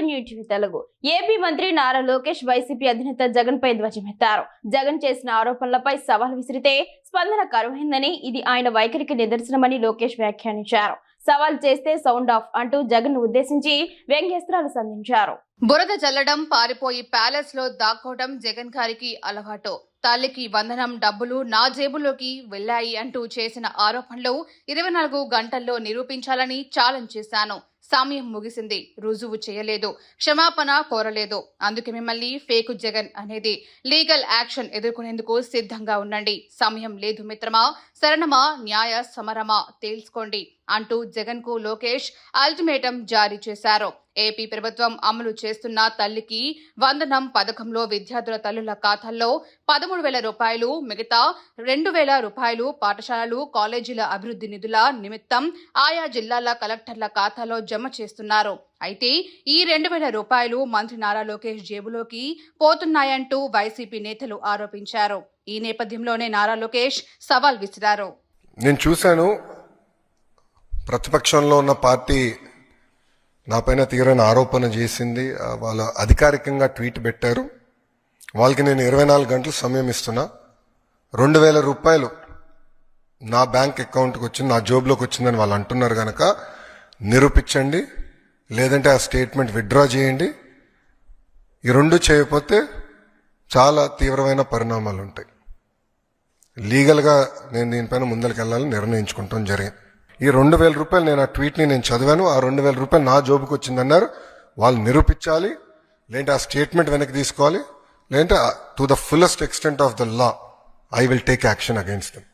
New TV Telugu. AP మంత్రి Nara Lokesh YCP అధినేత జగన్ పై ధ్వజమెత్తారు. జగన్ చేసిన ఆరోపణలపై సవాల్ విసిరితే స్పందన కరువైందని, ఇది ఆయన వైఖరికి నిదర్శనమని లోకేష్ వ్యాఖ్యానించారు. సవాల్ చేస్తే సౌండ్ ఆఫ్ అంటూ జగన్ ఉద్దేశించి వ్యంగ్యాస్త్రాలు సంధించారు. బురద చల్లడం, పారిపోయి ప్యాలెస్ లో దాక్కోవడం జగన్ గారికి అలవాటు. తల్లికి వందనం డబ్బులు నా జేబులోకి వెళ్లాయి అంటూ చేసిన ఆరోపణలు 24 గంటల్లో నిరూపించాలని ఛాలెంజ్ చేశాను. సమయం ముగిసింది, రుజువు చేయలేదు, క్షమాపణ కోరలేదు, అందుకే మిమ్మల్ని ఫేకు జగన్ అనేది. లీగల్ యాక్షన్ ఎదుర్కొనేందుకు సిద్ధంగా ఉండండి. సమయం లేదు మిత్రమా, శరణమా, న్యాయ సమరమా తేల్చుకోండి అంటూ జగన్ కు లోకేష్ అల్టిమేటం జారీ చేశారు. ఏపీ ప్రభుత్వం అమలు చేస్తున్న తల్లికి వందనం పథకంలో విద్యార్థుల తల్లుల ఖాతాల్లో 13,000 రూపాయలు, మిగతా 2,000 రూపాయలు పాఠశాలలు, కాలేజీల అభివృద్ధి నిధుల నిమిత్తం ఆయా జిల్లాల కలెక్టర్ల ఖాతాలో జమ చేస్తున్నారు. అయితే ఈ 2,000 రూపాయలు మంత్రి నారా లోకేష్ జేబులోకి పోతున్నాయంటూ వైసీపీ నేతలు ఆరోపించారు. ఈ నేపథ్యంలోనే నారా లోకేష్ సవాల్ విసిరారు. నేను చూశాను, ప్రతిపక్షంలో ఉన్న పార్టీ నాపైన తీరని ఆరోపణ చేసింది. వాళ్ళు అధికారికంగా ట్వీట్ పెట్టారు. వాళ్ళకి నేను 24 గంటలు సమయం ఇస్తున్నా. 2,000 రూపాయలు నా బ్యాంక్ అకౌంట్కి వచ్చింది, నా జోబులోకి వచ్చిందని వాళ్ళు అంటున్నారు కనుక నిరూపించండి, లేదంటే ఆ స్టేట్మెంట్ విత్డ్రా చేయండి. ఈ రెండు చేయకపోతే చాలా తీవ్రమైన పరిణామాలు ఉంటాయి. లీగల్గా నేను దీనిపైన ముందరికి వెళ్ళాలని నిర్ణయించుకుంటాం జరిగింది. ఈ 2,000 రూపాయలు నేను ఆ ట్వీట్ని నేను చదివాను. ఆ 2,000 రూపాయలు నా జోబుకి వచ్చిందన్నారు. వాళ్ళు నిరూపించాలి, లేదంటే ఆ స్టేట్మెంట్ వెనక్కి తీసుకోవాలి, లేదంటే to the fullest extent of the law I will take action against them.